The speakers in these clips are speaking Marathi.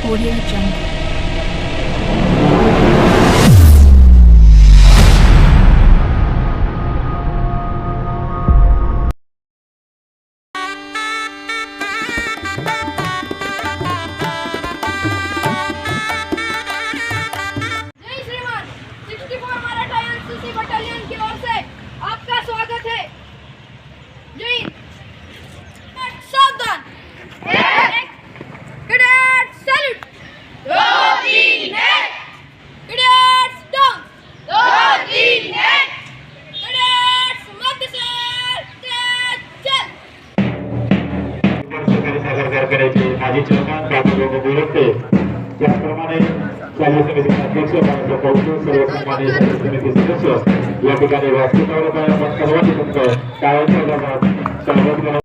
Audio Jungle. बटालियन की ओर से आपका स्वागत है। जय हिंद। सावधान। Cadet salute. 2 3 1। Cadets down. 2 3 1। Cadets मध्य सादर करायचे माजी चेअरमन बाबूराव गोरखे त्याचप्रमाणे शालेय समितीचे अध्यक्ष माननीय कौशल सर्व सन्माननीय शालेय समिती सदस्य या ठिकाणी व्यासपीठावर आपण सर्वांनी तुमचं टाळ्यांच्या गजरात स्वागत करा.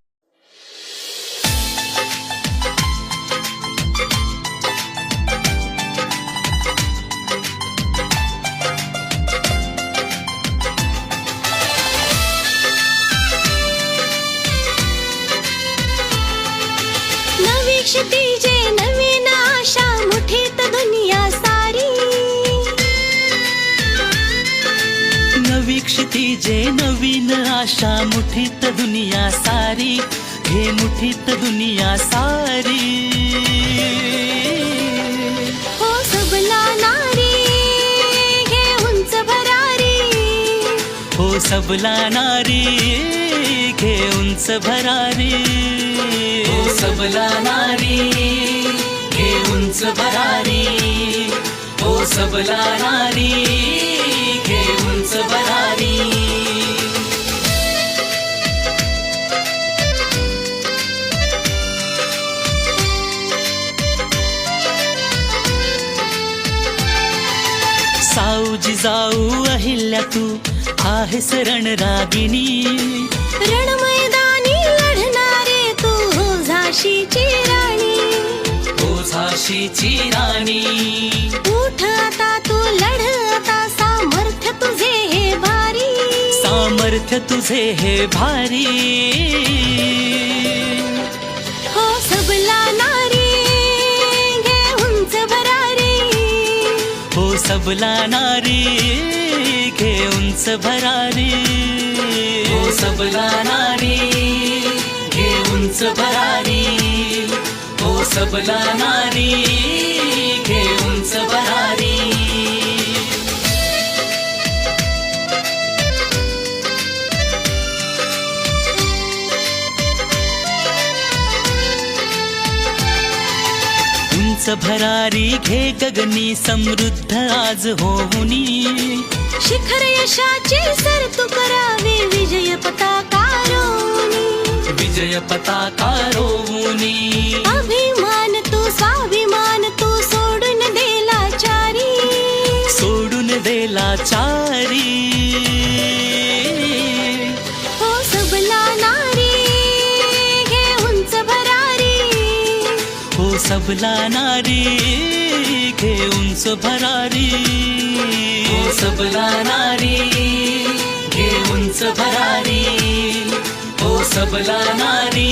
नवी क्षितिजे नवीन आशा मुठीत दुनिया सारी. नवी क्षितिजे नवीन आशा मुठीत दुनिया सारी. हे मुठीत दुनिया सारी. हो सबला नारी घे उंच भरारी. हो सबला नारी घे उंच भरारी. हो सबला नारी घे उंच भरारी. हो सबला नारी घे उंच भरारी. साऊजी जाऊ अहिल्या तू आहेस रणरागिणी. रण मैदानी लढणारे तू हो झाशीची राणी. हो झाशीची राणी. उठ आता तू लढ आता सामर्थ्य तुझे हे भारी. सामर्थ्य तुझे हे भारी. हो सबला नारी घे उंच भरारी. हो सबला नारी घे उंच भरारी. हो सबला नारी घे उंच भरारी. हो सबला नारी घे उंच भरारी. उंच भरारी घे गगनी समृद्ध आज होऊनी. शिखर यशाचे सर तू करावे विजय पताका रोवणी. विजय पताका रोवूनी. अभिमान तू स्वाभिमान तू सोडून देला चारी. सोडून देला चारी. हो सबला नारी घे उंच भरारी. हो सबला नारी घे उंच भरारी. हो सबला नारी घे उंच भरारी. हो सबला नारी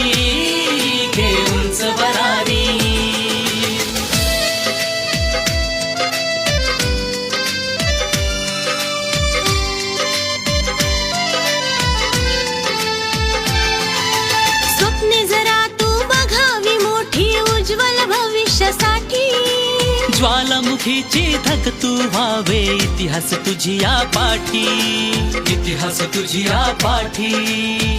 घे उंच भरारी. स्वप्ने जरा तू बघावी मोठी उज्ज्वल भविष्यासाठी. ज्वालामुखीची धग तू व्हावे इतिहास तुझिया पाठी. इतिहास तुझिया पाठी.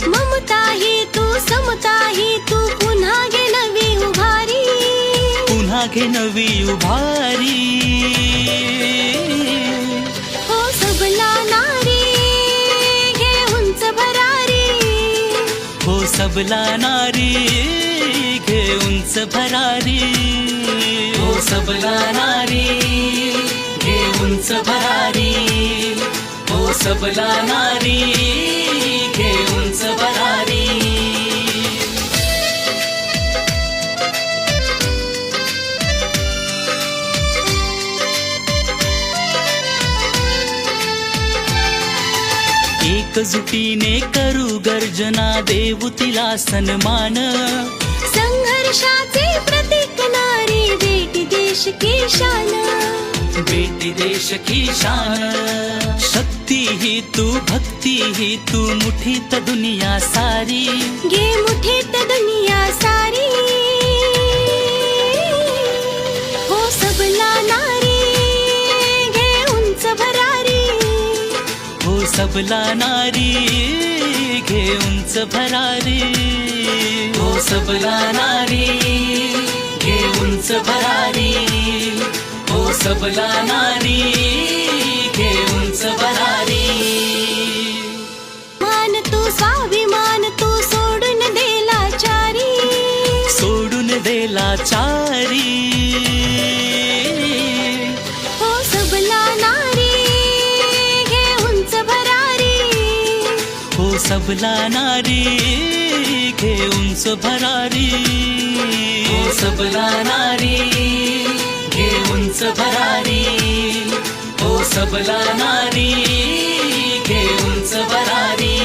ममता ही तू समता ही तू पुन्हा घे नवी उभारी. पुन्हा घे नवी उभारी. हो सबला नारी घे उंच भरारी. हो सबला नारी घे उंच भरारी. हो सबला नारी घे उंच भरारी. हो सबला नारी घे उंच भरारी. एकजुटीने करू गर्जना देऊ तिला सन्मान. संघर्षाचे प्रतीक नारी भेटी दे शान, बेटी देश की शान। शक्ती ही तू, भक्ती ही तू, मुठीत दुनिया सारी, घे मुठीत दुनिया सारी। हो सबला नारी, घे उंच भरारी, हो सबला नारी, घे उंच भरारी, हो सबला नारी, घे उंच भरारी, हो सबला नारी, घे उंच भरारी। मान तू स्वाभिमान तू सोडून देला चारी, सोडून देला चारी। हो सबला नारी, घे उंच भरारी, हो सबला नारी, घे उंच भरारी, हो सबला नारी, घे उंच भरारी, हो सबला नारी, घे उंच भरारी।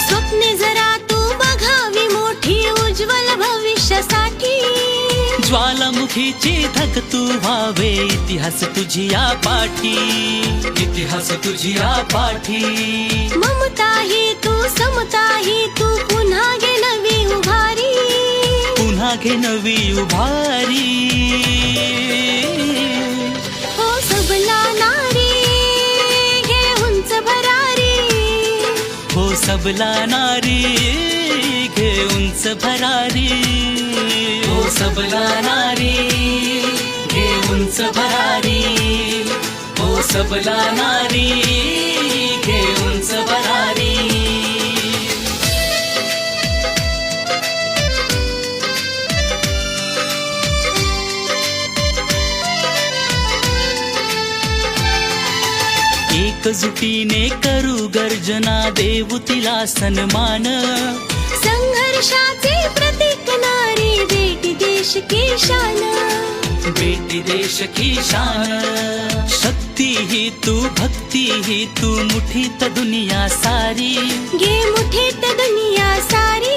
स्वप्ने जरा तू बघावी मोठी उज्ज्वल भविष्यासाठी, ज्वालामुखीची धग तू व्हावे इतिहास तुझी या पाठी, इतिहास तुझी या पाठी। ममता ही तू समता ही तू पुन्हा घे नवी उभारी, पुन्हा घे नवी उभारी। हो सबला नारी, घे उंच भरारी, हो सबला नारी, घे उंच भरारी, हो सबला नारी, घे उंच भरारी, हो सबला नारी, घे उंच भरारी। एकजुटीने करू गर्जना, देऊ तिला सन्मान। संघर्षाचे प्रतीक नारी, बेटी देश की शान, बेटी देश की शान। शक्ती ही तू, भक्ती ही तू, मुठीत दुनिया सारी, घे मुठीत दुनिया सारी।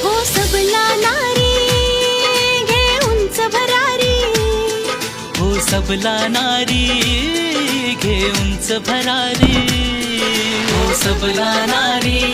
हो सबला नारी, घे उंच भरारी, हो सबला नारी, घे उंच भरारी, हो सबला नारी।